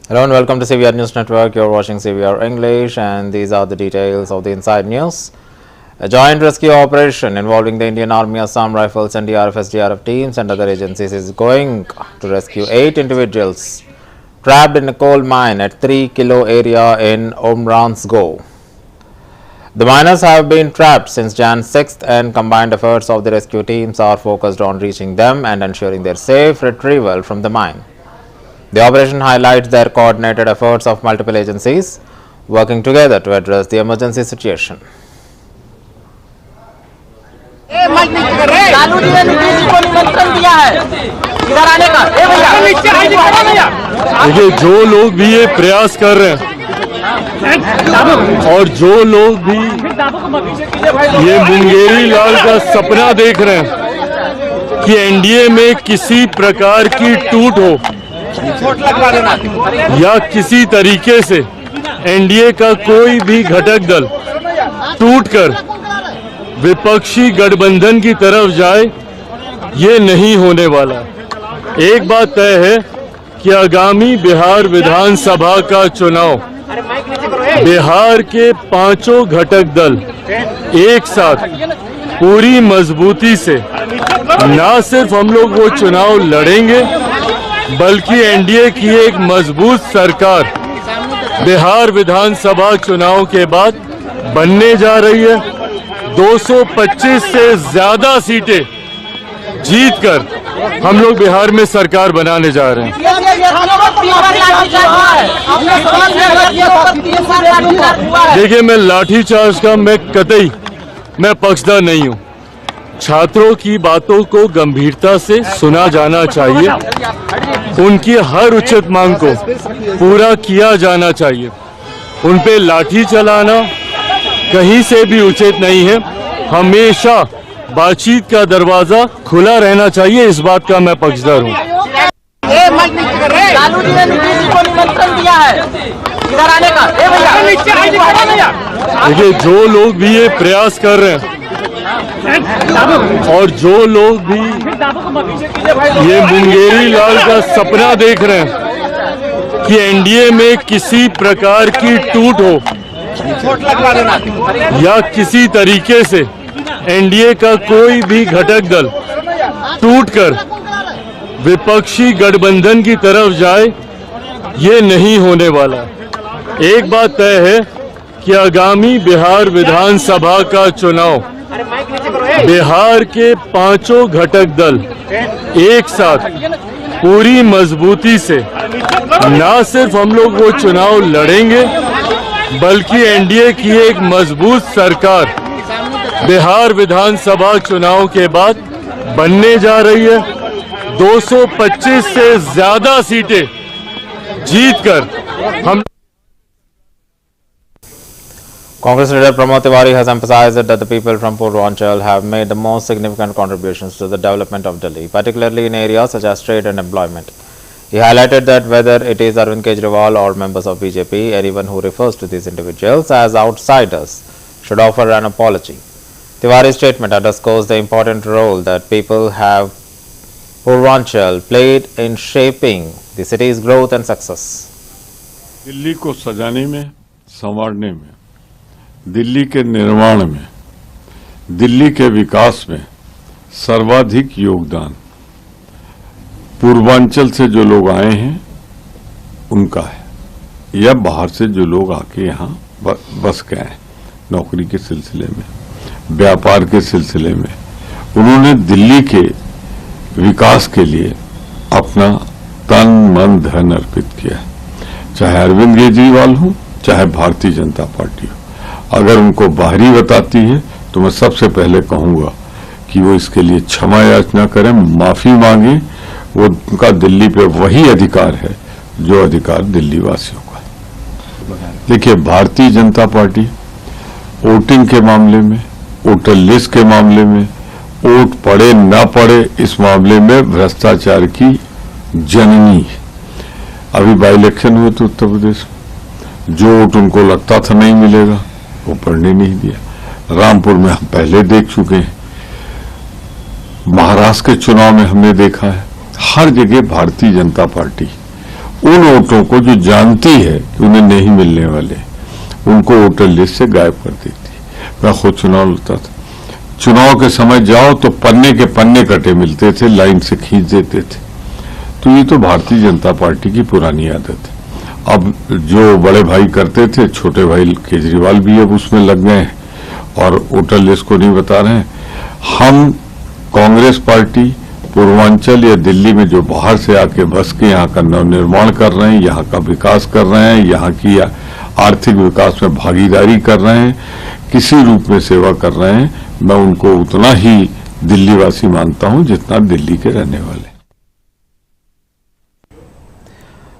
Hello and welcome to CVR News Network. You're watching CVR English and these are the details of the inside news. A joint rescue operation involving the Indian Army, Assam Rifles, NDRF, SDRF teams and other agencies is going to rescue 8 individuals trapped in a coal mine at 3 Kilo area in Umransgo. The miners have been trapped since Jan 6th and combined efforts of the rescue teams are focused on reaching them and ensuring their safe retrieval from the mine. The operation highlights their coordinated efforts of multiple agencies working together to address the emergency situation. देखिए, जो लोग भी ये प्रयास कर रहे हैं और जो लोग भी ये मुंगेरी लाल का सपना देख रहे हैं कि एनडीए में किसी प्रकार की टूट हो या किसी तरीके से एनडीए का कोई भी घटक दल टूटकर विपक्षी गठबंधन की तरफ जाए, ये नहीं होने वाला। एक बात तय है कि आगामी बिहार विधानसभा का चुनाव बिहार के पांचों घटक दल एक साथ पूरी मजबूती से न सिर्फ हम लोग वो चुनाव लड़ेंगे, बल्कि एनडीए की एक मजबूत सरकार बिहार विधानसभा चुनाव के बाद बनने जा रही है। 225 से ज्यादा सीटें जीतकर हम लोग बिहार में सरकार बनाने जा रहे हैं। देखिए, मैं लाठीचार्ज का मैं पक्षधर नहीं हूं। छात्रों की बातों को गंभीरता से सुना जाना चाहिए, उनकी हर उचित मांग को पूरा किया जाना चाहिए। उन पे लाठी चलाना कहीं से भी उचित नहीं है। हमेशा बातचीत का दरवाजा खुला रहना चाहिए, इस बात का मैं पक्षधर हूँ। देखिए, जो लोग भी ये प्रयास कर रहे हैं और जो लोग भी ये मुंगेरी लाल का सपना देख रहे हैं कि एनडीए में किसी प्रकार की टूट हो या किसी तरीके से एनडीए का कोई भी घटक दल टूटकर विपक्षी गठबंधन की तरफ जाए, ये नहीं होने वाला। एक बात तय है कि आगामी बिहार विधानसभा का चुनाव बिहार के पांचों घटक दल एक साथ पूरी मजबूती से न सिर्फ हम लोग वो चुनाव लड़ेंगे, बल्कि एनडीए की एक मजबूत सरकार बिहार विधानसभा चुनाव के बाद बनने जा रही है। 225 से ज्यादा सीटें जीतकर हम Congress leader Pramod Tiwari has emphasized that the people from Purvanchal have made the most significant contributions to the development of Delhi, particularly in areas such as trade and employment. He highlighted that whether it is Arvind Kejriwal or members of BJP, anyone who refers to these individuals as outsiders should offer an apology. Tiwari's statement underscores the important role that people have Purvanchal played in shaping the city's growth and success. Delhi को सजाने में, संवारने में, दिल्ली के निर्माण में, दिल्ली के विकास में सर्वाधिक योगदान पूर्वांचल से जो लोग आए हैं उनका है, या बाहर से जो लोग आके यहाँ बस गए हैं नौकरी के सिलसिले में, व्यापार के सिलसिले में। उन्होंने दिल्ली के विकास के लिए अपना तन मन धन अर्पित किया, चाहे अरविंद केजरीवाल हो, चाहे भारतीय जनता पार्टी हो। अगर उनको बाहरी बताती है तो मैं सबसे पहले कहूंगा कि वो इसके लिए क्षमा याचना करें, माफी मांगे। वो उनका दिल्ली पे वही अधिकार है जो अधिकार दिल्ली वासियों का है। देखिए, भारतीय जनता पार्टी वोटिंग के मामले में, वोटर लिस्ट के मामले में, वोट पड़े ना पड़े इस मामले में भ्रष्टाचार की जननी है। अभी बाई इलेक्शन हुए तो उत्तर प्रदेश में जो वोट उनको लगता था नहीं मिलेगा, वो पढ़ने नहीं दिया। रामपुर में हम पहले देख चुके हैं, महाराष्ट्र के चुनाव में हमने देखा है। हर जगह भारतीय जनता पार्टी उन वोटों को जो जानती है कि उन्हें नहीं मिलने वाले, उनको वोटर लिस्ट से गायब कर देती। मैं खुद चुनाव लड़ता था, चुनाव के समय जाओ तो पन्ने के पन्ने कटे मिलते थे, लाइन से खींच देते थे। तो ये तो भारतीय जनता पार्टी की पुरानी आदत है। अब जो बड़े भाई करते थे, छोटे भाई केजरीवाल भी अब उसमें लग गए हैं और वोटर लिस्ट को नहीं बता रहे हैं। हम कांग्रेस पार्टी पूर्वांचल या दिल्ली में जो बाहर से आके बस के यहाँ का नवनिर्माण कर रहे हैं, यहाँ का विकास कर रहे हैं, यहाँ की आर्थिक विकास में भागीदारी कर रहे हैं, किसी रूप में सेवा कर रहे हैं, मैं उनको उतना ही दिल्ली वासी मानता हूं जितना दिल्ली के रहने वाले।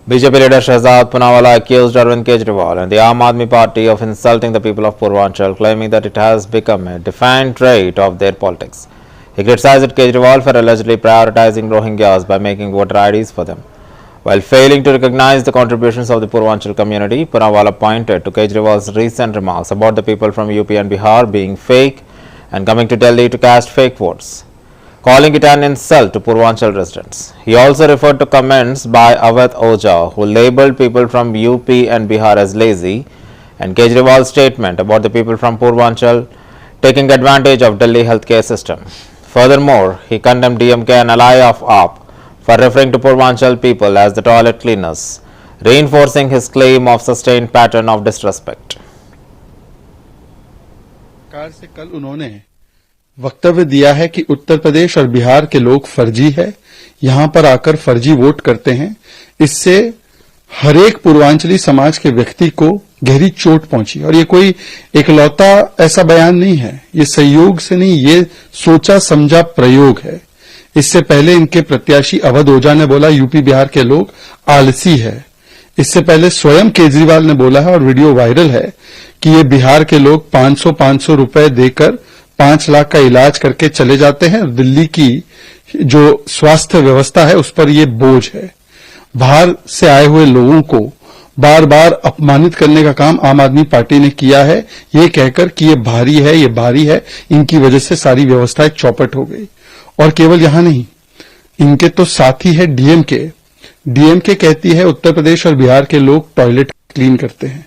BJP leader Shehzad Poonawalla accused Arvind Kejriwal and the Aam Aadmi Party of insulting the people of Purvanchal, claiming that it has become a defiant trait of their politics. He criticized Kejriwal for allegedly prioritizing Rohingyas by making voter IDs for them. While failing to recognize the contributions of the Purvanchal community, Poonawalla pointed to Kejriwal's recent remarks about the people from UP and Bihar being fake and coming to Delhi to cast fake votes, calling it an insult to Purvanchal residents. He also referred to comments by Awadh Oja, who labelled people from UP and Bihar as lazy, and Kejriwal's statement about the people from Purvanchal taking advantage of Delhi healthcare system. Furthermore, he condemned DMK, an ally of AAP, for referring to Purvanchal people as the toilet cleaners, reinforcing his claim of sustained pattern of disrespect. सरकार से कल उन्होंने वक्तव्य दिया है कि उत्तर प्रदेश और बिहार के लोग फर्जी है, यहां पर आकर फर्जी वोट करते हैं। इससे हर एक पूर्वांचली समाज के व्यक्ति को गहरी चोट पहुंची। और ये कोई इकलौता ऐसा बयान नहीं है, ये संयोग से नहीं, ये सोचा समझा प्रयोग है। इससे पहले इनके प्रत्याशी अवध ओझा ने बोला यूपी बिहार के लोग आलसी है। इससे पहले स्वयं केजरीवाल ने बोला है और वीडियो वायरल है कि ये बिहार के लोग 500 रुपए देकर 5 लाख का इलाज करके चले जाते हैं। दिल्ली की जो स्वास्थ्य व्यवस्था है उस पर ये बोझ है। बाहर से आए हुए लोगों को बार बार अपमानित करने का काम आम आदमी पार्टी ने किया है, ये कहकर कि ये भारी है, ये भारी है, इनकी वजह से सारी व्यवस्थाएं चौपट हो गई। और केवल यहां नहीं, इनके तो साथी है डीएमके। डीएमके कहती है उत्तर प्रदेश और बिहार के लोग टॉयलेट क्लीन करते हैं।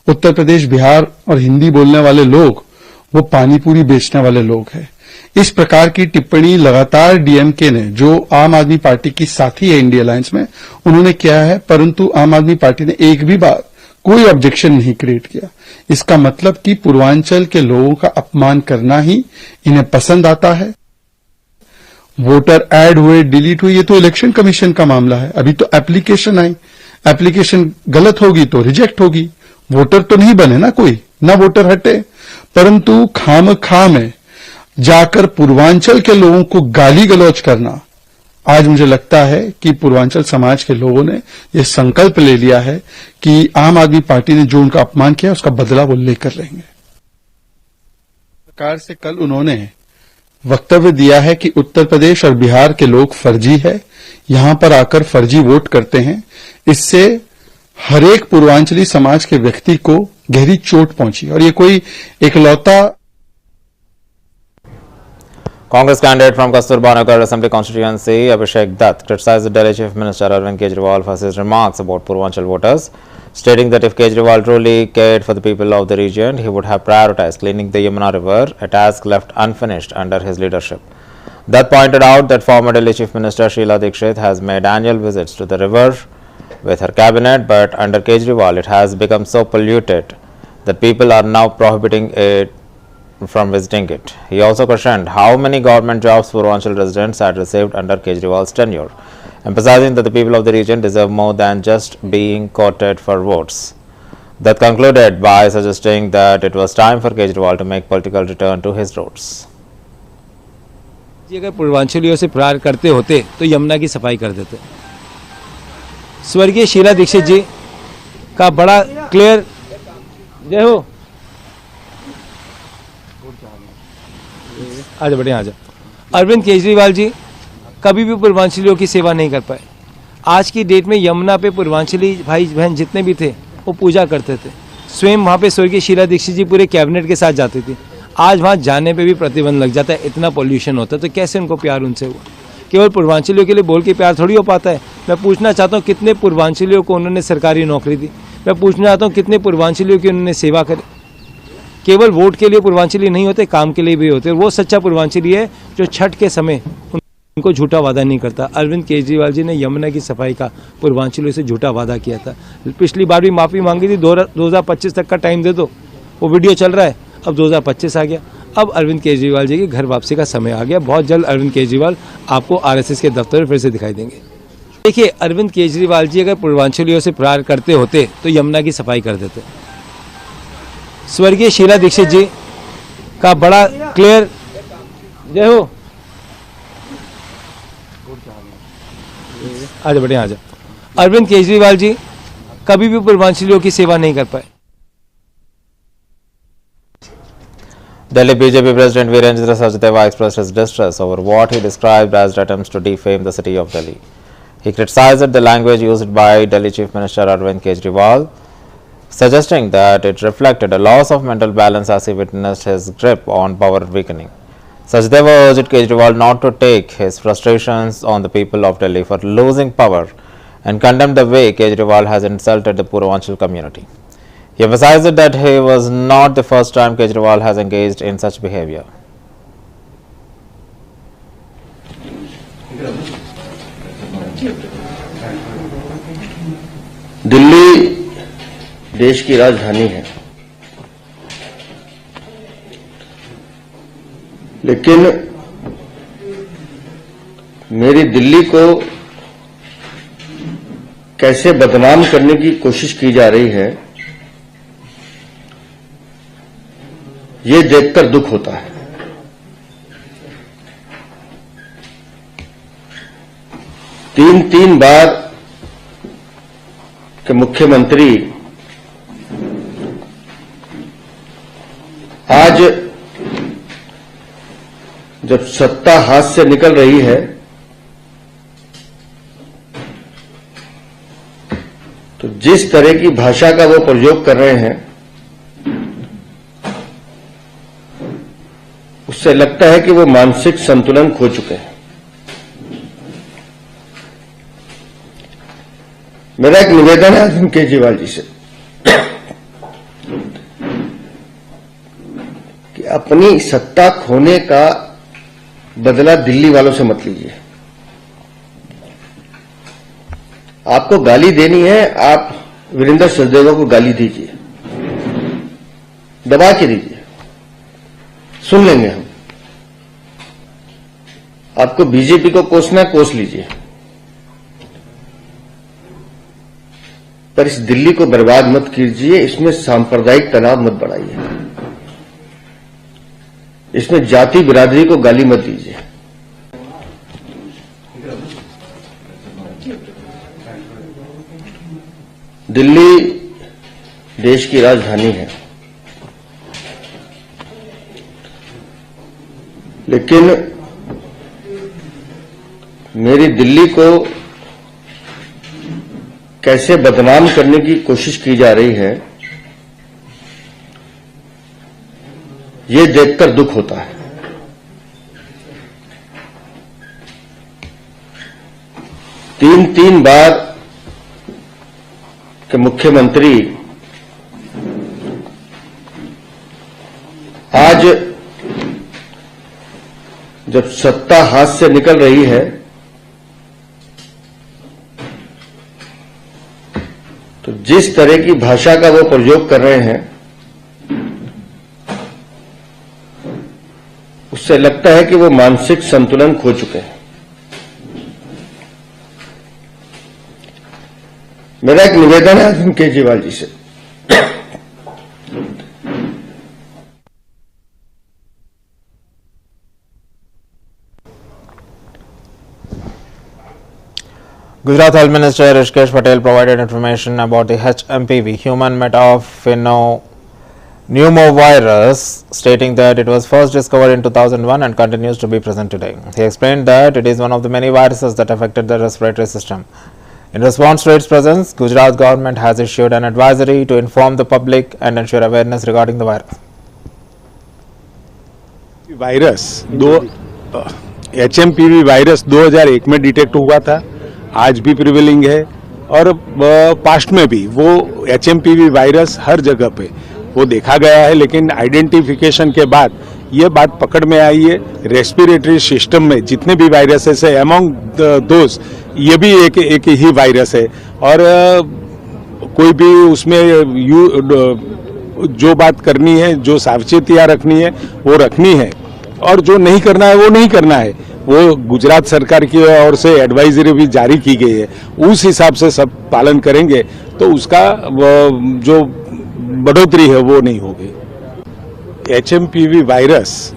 उत्तर प्रदेश, बिहार और हिंदी बोलने वाले लोग वो पानी पूरी बेचने वाले लोग हैं। इस प्रकार की टिप्पणी लगातार डीएमके ने, जो आम आदमी पार्टी की साथी है इंडिया अलायंस में, उन्होंने किया है, परंतु आम आदमी पार्टी ने एक भी बार कोई ऑब्जेक्शन नहीं क्रिएट किया। इसका मतलब कि पूर्वांचल के लोगों का अपमान करना ही इन्हें पसंद आता है। वोटर ऐड हुए, डिलीट हुए, ये तो इलेक्शन कमीशन का मामला है। अभी तो एप्लीकेशन आई, एप्लीकेशन गलत होगी तो रिजेक्ट होगी। वोटर तो नहीं बने ना कोई, ना वोटर हटे, परंतु खामखा में जाकर पूर्वांचल के लोगों को गाली गलौज करना, आज मुझे लगता है कि पूर्वांचल समाज के लोगों ने यह संकल्प ले लिया है कि आम आदमी पार्टी ने जो उनका अपमान किया उसका बदला वो लेकर रहेंगे। सरकार से कल उन्होंने वक्तव्य दिया है कि उत्तर प्रदेश और बिहार के लोग फर्जी है, यहां पर आकर फर्जी वोट करते हैं। इससे हर एक पूर्वांचली समाज के व्यक्ति को गहरी चोट पहुंची। और ये कोई इकलौता। Congress candidate from Kasturba Nagar Assembly constituency, Abhishek Dutt, criticized the Delhi Chief Minister Arvind Kejriwal for his remarks about Purvanchal voters, stating that if Kejriwal truly cared for the people of the region, he would have prioritized cleaning the Yamuna River, a task left unfinished under his leadership. Dutt pointed out that former Delhi Chief Minister Sheila Dikshit has made annual visits to the river with her cabinet, but under Kejriwal it has become so polluted that people are now prohibiting it from visiting it. He also questioned how many government jobs Purvanchal residents had received under Kejriwal's tenure, emphasizing that the people of the region deserve more than just being quoted for votes. That concluded by suggesting that it was time for Kejriwal to make political return to his roots. अगर पूर्वांचलियों से प्यार करते होते तो यमुना की सफाई कर देते। स्वर्गीय शीला दीक्षित जी का बड़ा क्लियर, जय हो, आजा बढ़िया आजा। अरविंद केजरीवाल जी कभी भी पूर्वांचलियों की सेवा नहीं कर पाए। आज की डेट में यमुना पे पूर्वांचली भाई बहन जितने भी थे वो पूजा करते थे। स्वयं वहाँ पे स्वर्गीय शीला दीक्षित जी पूरे कैबिनेट के साथ जाती थी। आज वहाँ जाने पे भी प्रतिबंध लग जाता है, इतना पॉल्यूशन होता है, तो कैसे उनको प्यार उनसे हुआ? केवल पूर्वांचलियों के लिए बोल के प्यार थोड़ी हो पाता है। मैं पूछना चाहता हूँ कितने पूर्वांचलियों को उन्होंने सरकारी नौकरी दी। मैं पूछना चाहता हूँ कितने पूर्वांचलियों की उन्होंने सेवा करी। केवल वोट के लिए पूर्वांचली नहीं होते, काम के लिए भी होते। वो सच्चा पूर्वांचली है जो छठ के समय उनको झूठा वादा नहीं करता। अरविंद केजरीवाल जी ने यमुना की सफाई का पूर्वांचलियों से झूठा वादा किया था। पिछली बार भी माफ़ी मांगी थी, 2025 तक का टाइम दे दो। वो वीडियो चल रहा है, अब 2025 आ गया। अब अरविंद केजरीवाल जी की घर वापसी का समय आ गया। बहुत जल्द अरविंद केजरीवाल आपको आरएसएस के दफ्तर में फिर से दिखाई देंगे। देखिए, अरविंद केजरीवाल जी अगर पूर्वांचलियों से प्यार करते होते तो यमुना की सफाई कर देते। स्वर्गीय शीला दीक्षित जी का बड़ा क्लियर, जय हो, आजा बढ़िया आजा। अरविंद केजरीवाल जी कभी भी पूर्वांचलियों की सेवा नहीं कर पाए। Delhi BJP President Virendra Sachdeva expressed his distress over what he described as attempts to defame the city of Delhi. He criticized the language used by Delhi Chief Minister Arvind Kejriwal, suggesting that it reflected a loss of mental balance as he witnessed his grip on power weakening. Sachdeva urged Kejriwal not to take his frustrations on the people of Delhi for losing power and condemned the way Kejriwal has insulted the Purvanchal community. He emphasized that he was not the first time Kejriwal has engaged in such behavior. Delhi देश की राजधानी है, लेकिन मेरी दिल्ली को कैसे बदनाम करने की कोशिश की जा रही है, ये देखकर दुख होता है। तीन बार के मुख्यमंत्री आज जब सत्ता हाथ से निकल रही है तो जिस तरह की भाषा का वो प्रयोग कर रहे हैं उससे लगता है कि वो मानसिक संतुलन खो चुके हैं। मेरा एक निवेदन है अरविंद केजरीवाल जी से कि अपनी सत्ता खोने का बदला दिल्ली वालों से मत लीजिए। आपको गाली देनी है, आप वीरेंद्र सचदेवा को गाली दीजिए, दबा के दीजिए, सुन लेंगे हम। आपको बीजेपी को कोसना कोस लीजिए, पर इस दिल्ली को बर्बाद मत कीजिए। इसमें सांप्रदायिक तनाव मत बढ़ाइए, इसमें जाति बिरादरी को गाली मत दीजिए। दिल्ली देश की राजधानी है, लेकिन मेरी दिल्ली को कैसे बदनाम करने की कोशिश की जा रही है, ये देखकर दुख होता है। तीन बार के मुख्यमंत्री आज जब सत्ता हाथ से निकल रही है तो जिस तरह की भाषा का वो प्रयोग कर रहे हैं उससे लगता है कि वो मानसिक संतुलन खो चुके हैं। मेरा एक निवेदन है अरविंद केजरीवाल जी से Gujarat Health Minister Rishikesh Patel provided information about the HMPV human metapneumovirus, stating that it was first discovered in 2001 and continues to be present today. He explained that it is one of the many viruses that affected the respiratory system. In response to its presence, Gujarat government has issued an advisory to inform the public and ensure awareness regarding the virus. Virus HMPV virus 2001 में detect हुआ था आज भी prevailing है और past में भी वो HMPV वायरस हर जगह पे वो देखा गया है, लेकिन आइडेंटिफिकेशन के बाद ये बात पकड़ में आई है रेस्पिरेटरी सिस्टम में जितने भी वायरसेस है अमॉन्ग दोज ये भी एक ही वायरस है और कोई भी उसमें जो बात करनी है, जो सावचेतियां रखनी है वो रखनी है और जो नहीं करना है वो नहीं करना है। वो गुजरात सरकार की ओर से एडवाइजरी भी जारी की गई है, उस हिसाब से सब पालन करेंगे तो उसका जो बढ़ोतरी है वो नहीं होगी। HMPV वायरस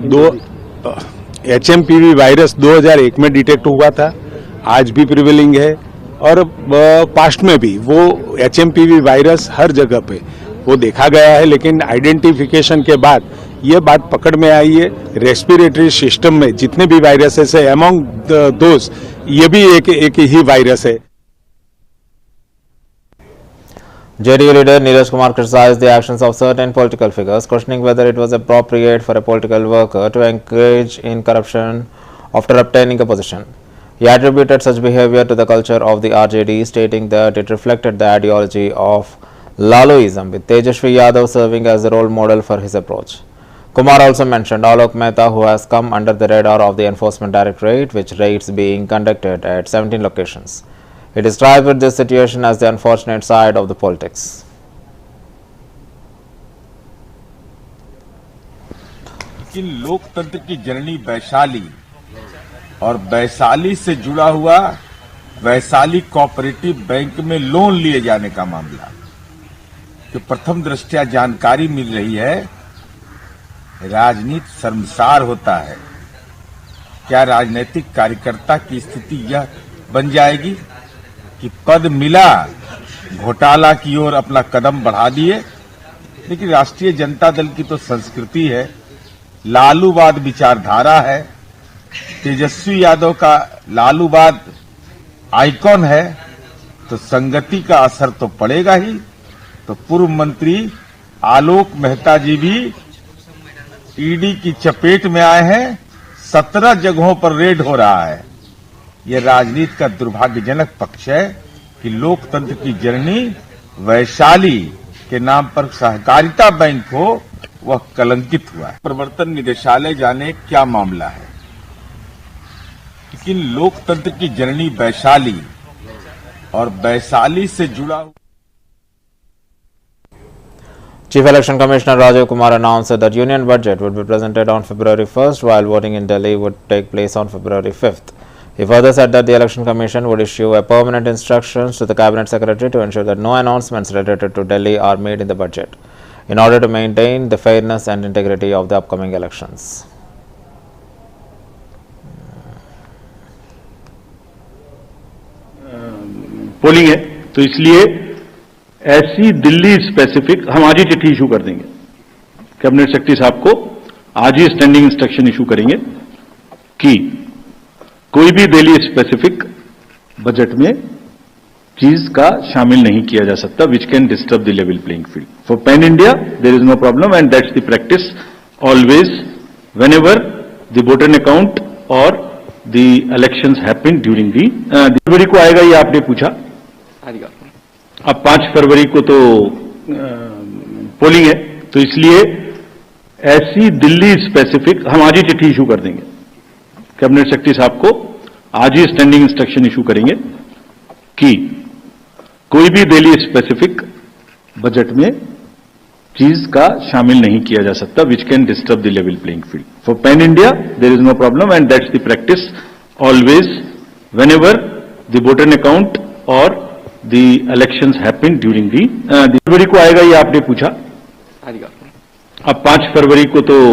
2001 में डिटेक्ट हुआ था, आज भी प्रिवेलिंग है और पास्ट में भी वो HMPV वायरस हर जगह पे वो देखा गया है, लेकिन आइडेंटिफिकेशन के बाद ये बात पकड़ में आई है रेस्पिरेटरी सिस्टम में जितने भी वायरसेस है अमॉन्ग दोज ये भी एक ही वायरस है। JDU leader Neeraj Kumar criticized the actions of certain political figures, questioning whether it was appropriate for a political worker to engage in corruption after obtaining a position. He attributed such behavior to the culture of the RJD, stating that it reflected the ideology of Laluism, with Tejashwi Yadav serving as the role model for his approach. Kumar also mentioned Alok Mehta, who has come under the radar of the Enforcement Directorate, with raids being conducted at 17 locations. He described this situation as the unfortunate side of the politics. लेकिन लोकतंत्र की जननी वैशाली और वैशाली से जुड़ा हुआ Vaishali cooperative bank में loan लिए जाने का मामला, जो प्रथम दृष्टया जानकारी मिल रही है, राजनीति शर्मसार होता है। क्या राजनीतिक कार्यकर्ता की स्थिति यह बन जाएगी कि पद मिला, घोटाला की ओर अपना कदम बढ़ा दिए? लेकिन राष्ट्रीय जनता दल की तो संस्कृति है, लालूवाद विचारधारा है, तेजस्वी यादव का लालूवाद आइकॉन है, तो संगति का असर तो पड़ेगा ही। तो पूर्व मंत्री आलोक मेहता जी भी ईडी की चपेट में आए हैं, 17 जगहों पर रेड हो रहा है। यह राजनीति का दुर्भाग्यजनक पक्ष है कि लोकतंत्र की जननी वैशाली के नाम पर सहकारिता बैंक हो, वह कलंकित हुआ है। प्रवर्तन निदेशालय जाने क्या मामला है, लेकिन लोकतंत्र की जननी वैशाली और वैशाली से जुड़ा Chief Election Commissioner Rajiv Kumar announced that Union Budget would be presented on February 1st, while voting in Delhi would take place on February 5th. He further said that the Election Commission would issue a permanent instructions to the Cabinet Secretary to ensure that no announcements related to Delhi are made in the budget, in order to maintain the fairness and integrity of the upcoming elections. Polling है तो इसलिए ऐसी Delhi specific हम आज ही चिट्ठी issue कर देंगे, cabinet secretary साहब को आज ही स्टैंडिंग इंस्ट्रक्शन इशू करेंगे कि कोई भी दिल्ली स्पेसिफिक बजट में चीज का शामिल नहीं किया जा सकता which can disturb the level playing field. For pan India there is no problem and that's the practice always whenever the voter account और the elections happen during the February को आएगा, ये आपने पूछा। अब 5 फरवरी को तो पोलिंग है तो इसलिए ऐसी दिल्ली स्पेसिफिक हम आज ही चिट्ठी इशू कर देंगे, कैबिनेट सेक्रेटरी साहब को आज ही स्टैंडिंग इंस्ट्रक्शन इशू करेंगे कि कोई भी दिल्ली स्पेसिफिक बजट में चीज का शामिल नहीं किया जा सकता which can disturb the level playing field. For pan India there is no problem and that's the practice always whenever the voter account और the elections happen during the February को आएगा, ये आपने पूछा। अब 5 फरवरी को तो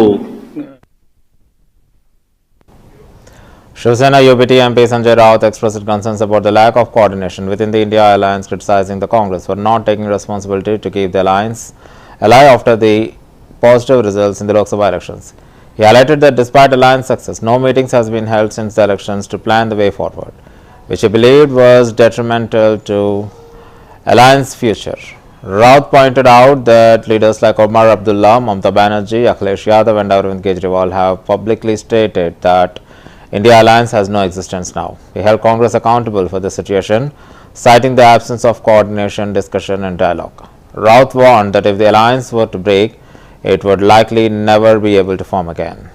Shiv Sena UPT MP Sanjay Raut expressed concerns about the lack of coordination within the India Alliance, criticizing the Congress for not taking responsibility to keep the alliance alive after the positive results in the Lok Sabha elections. He highlighted that despite alliance success, no meetings has been held since the elections to plan the way forward, which he believed was detrimental to alliance future. Raut pointed out that leaders like Omar Abdullah, Mamata Banerjee, Akhilesh Yadav and Arvind Kejriwal have publicly stated that India alliance has no existence now. He held Congress accountable for the situation, citing the absence of coordination, discussion and dialogue. Raut warned that if the alliance were to break, it would likely never be able to form again.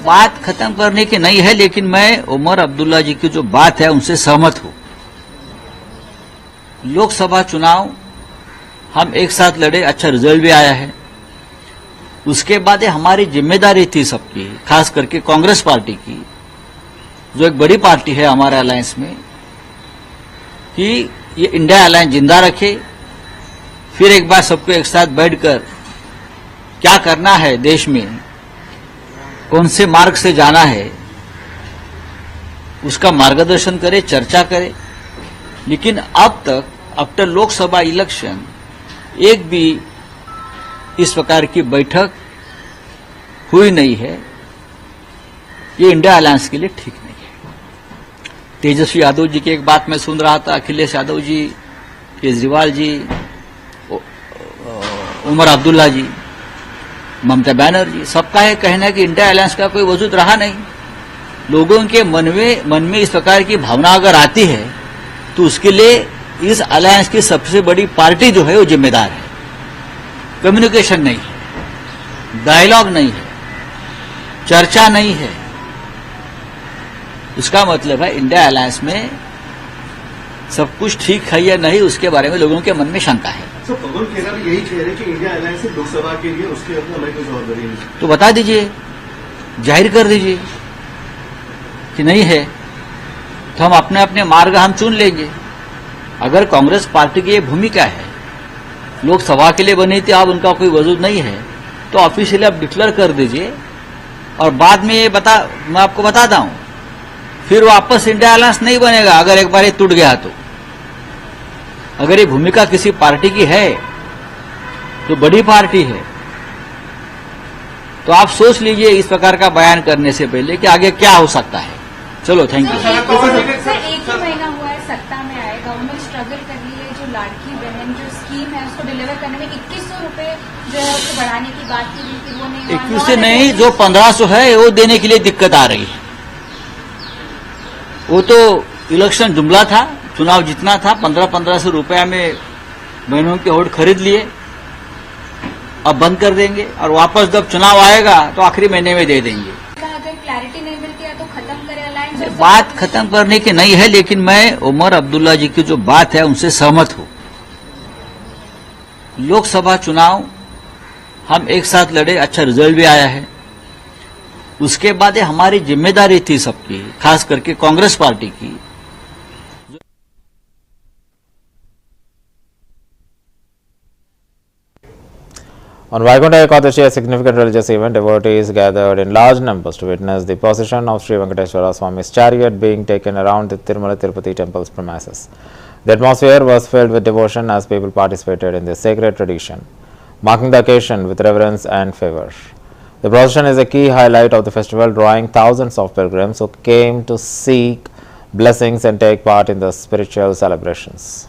बात खत्म करने की नहीं है, लेकिन मैं उमर अब्दुल्ला जी की जो बात है उनसे सहमत हूं। लोकसभा चुनाव हम एक साथ लड़े, अच्छा रिजल्ट भी आया है। उसके बाद हमारी जिम्मेदारी थी सबकी, खास करके कांग्रेस पार्टी की, जो एक बड़ी पार्टी है हमारे अलायंस में, कि ये इंडिया अलायंस जिंदा रखे। फिर एक बार सबको एक साथ बैठकर क्या करना है, देश में कौन से मार्ग से जाना है, उसका मार्गदर्शन करे, चर्चा करे। लेकिन अब तक आफ्टर लोकसभा इलेक्शन एक भी इस प्रकार की बैठक हुई नहीं है। ये इंडिया अलायंस के लिए ठीक नहीं है। तेजस्वी यादव जी की एक बात मैं सुन रहा था, अखिलेश यादव जी, केजरीवाल जी, उमर अब्दुल्ला जी, ममता बनर्जी, सबका है कहना है कि इंडिया अलायंस का कोई वजूद रहा नहीं। लोगों के मन में इस प्रकार की भावना अगर आती है तो उसके लिए इस अलायंस की सबसे बड़ी पार्टी जो है वो जिम्मेदार है। कम्युनिकेशन नहीं है, डायलॉग नहीं है, चर्चा नहीं है। इसका मतलब है इंडिया अलायंस में सब कुछ ठीक है या नहीं, उसके बारे में लोगों के मन में शंका है। पवन खेरा भी यही कह रहे हैं कि इंडिया अलायंस से लोकसभा के लिए उसके अपना हमारी कोई जवाबदारी नहीं। तो बता दीजिए, जाहिर कर दीजिए कि नहीं है, तो हम अपने अपने मार्ग हम चुन लेंगे। अगर कांग्रेस पार्टी की ये भूमिका है, लोकसभा के लिए बनी थी, अब उनका कोई वजूद नहीं है, तो ऑफिशियली आप डिक्लेयर कर दीजिए। और बाद में ये मैं आपको बताता हूं, फिर वापस इंडिया अलायंस नहीं बनेगा अगर एक बार ये टूट गया तो। अगर ये भूमिका किसी पार्टी की है तो बड़ी पार्टी है, तो आप सोच लीजिए इस प्रकार का बयान करने से पहले कि आगे क्या हो सकता है। चलो, थैंक यू। सर, एक ही महीना हुआ है सत्ता में आए, गवर्नमेंट स्ट्रगल कर रही है। जो लाड़की बहन जो स्कीम है उसको डिलीवर करने में 2100 रुपए जो है उसको बढ़ाने की बात की गई थी, वो नहीं। 2100 नहीं, जो 1500 है वो देने के लिए दिक्कत आ रही है। वो तो इलेक्शन जुमला था, चुनाव जितना था, 1500 रुपया में बहनों के वोट खरीद लिए, अब बंद कर देंगे और वापस जब चुनाव आएगा तो आखिरी महीने में दे देंगे। अगर क्लैरिटी नहीं मिलती है तो खत्म करें अलायंस। बात खत्म करने की नहीं है, लेकिन मैं उमर अब्दुल्ला जी की जो बात है उनसे सहमत हूं। लोकसभा चुनाव हम एक साथ लड़े, अच्छा रिजल्ट भी आया है। उसके बाद हमारी जिम्मेदारी थी सबकी, खास करके कांग्रेस पार्टी की। On Vaikunta Ekadashi, a significant religious event, devotees gathered in large numbers to witness the procession of Sri Venkateshwara Swami's chariot being taken around the Tirumala Tirupati temple's premises. The atmosphere was filled with devotion as people participated in this sacred tradition, marking the occasion with reverence and fervor. The procession is a key highlight of the festival, drawing thousands of pilgrims who came to seek blessings and take part in the spiritual celebrations.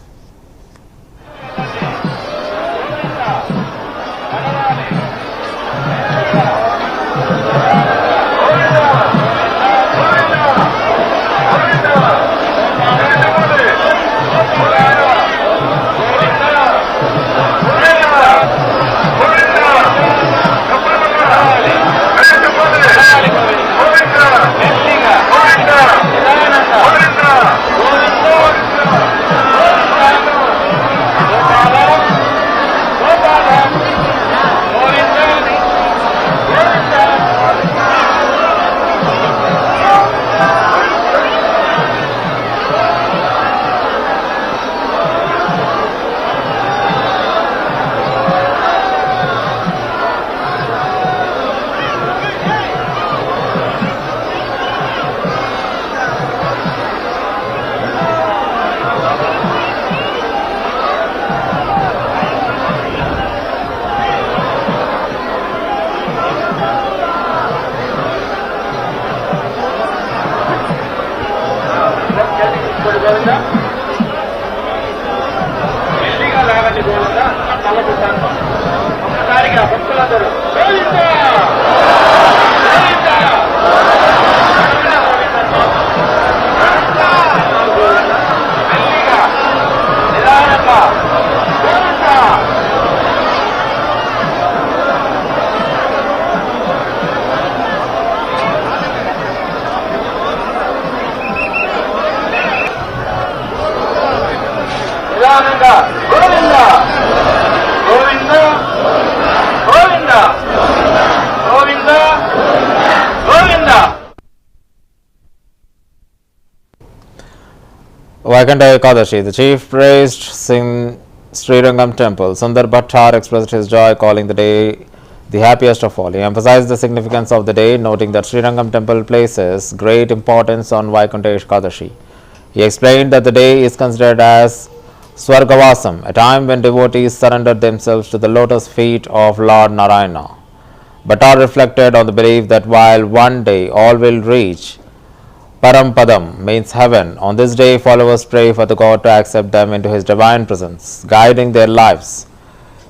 Vaikunta Ekadashi, the chief priest Srirangam temple, Sundar Bhattar, expressed his joy, calling the day the happiest of all. He emphasized the significance of the day, noting that Srirangam temple places great importance on Vaikunta Ekadashi. He explained that the day is considered as Swargavasam, a time when devotees surrender themselves to the lotus feet of Lord Narayana. Bhattar reflected on the belief that while one day all will reach Parampadam, means heaven, on this day followers pray for the God to accept them into his divine presence, guiding their lives.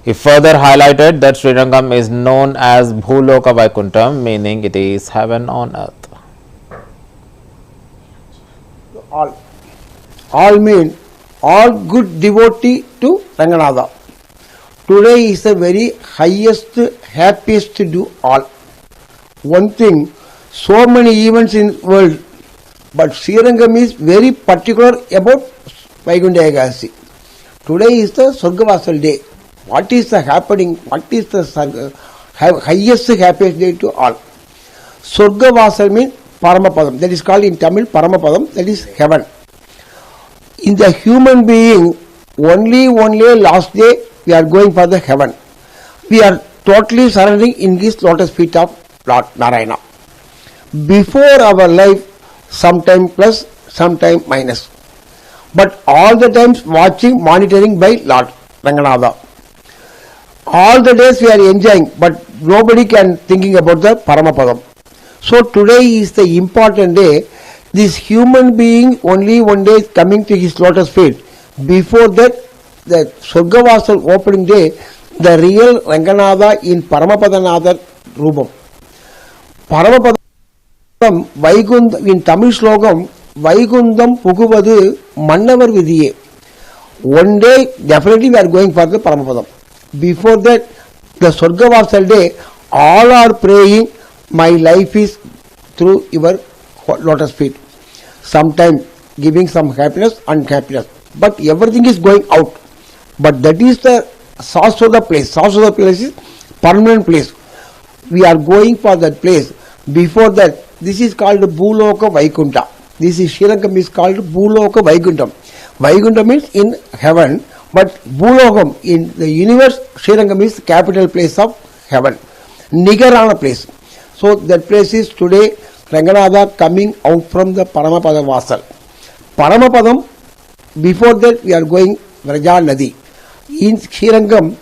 He further highlighted that Srirangam is known as Bhuloka Vaikuntham, meaning it is heaven on earth. All mean all good devotee to Ranganatha. Today is the very highest, happiest to do all. One thing, so many events in world, but Srirangam is very particular about Vaikunta Ekadasi. Today is the Swargavasal day. What is the happening? What is the highest, happiest day to all? Swargavasal means Paramapadam. That is called in Tamil Paramapadam. That is heaven. In the human being, only last day we are going for the heaven. We are totally surrendering in his lotus feet of Lord Narayana. Before our life, sometime plus, sometime minus. But all the times watching, monitoring by Lord Ranganatha. All the days we are enjoying, but nobody can thinking about the Paramapadam. So today is the important day. This human being only one day is coming to his lotus feet. Before that, the Swargavasal opening day, the real Ranganatha in Paramapadanatha Rupam. Paramapadam Vaikundam, in Tamil Slokam, Vaikundam Puguvadu Mannavar Vidiye. One day, definitely we are going for the Paramapadam. Before that, the Swargavasal day, all are praying, my life is through your lotus feet. Sometimes giving some happiness, unhappiness. But everything is going out. But that is the source of the place. Source of the place is permanent place. We are going for that place. Before that, this is called Bhuloka Vaikunta. This is Srirangam is called Bhuloka Vaikuntham. Vaikuntham means in heaven, but Bhulokam in the universe, Srirangam is capital place of heaven. Nigarana place. So that place is today Ranganatha coming out from the Paramapada Vasal. Paramapadam, before that we are going Vraja Nadi. In Srirangam,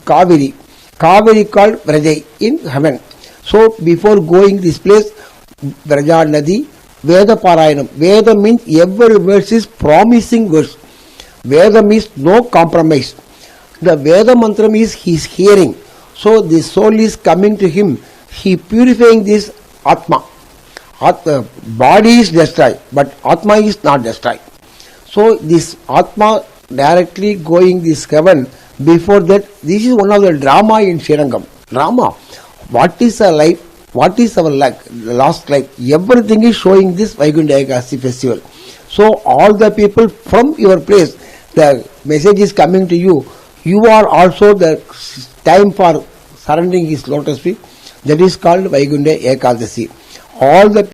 Kaveri. Kaveri called Vrajai in heaven. So before going this place, Vraja Nadi, Veda Parayanam. Veda means every verse is promising verse. Veda means no compromise. The Veda mantra is his hearing. So the soul is coming to him. He purifying this Atma. Body is destroyed, but Atma is not destroyed. So this Atma directly going this heaven. Before that, this is one of the drama in Srirangam. Drama. What is our life? What is our last life? Everything is showing this Vaikunta Ekadasi festival. So all the people from your place, the message is coming to you. You are also the time for surrendering his lotus feet. That is called Vaikunta Ekadasi. All the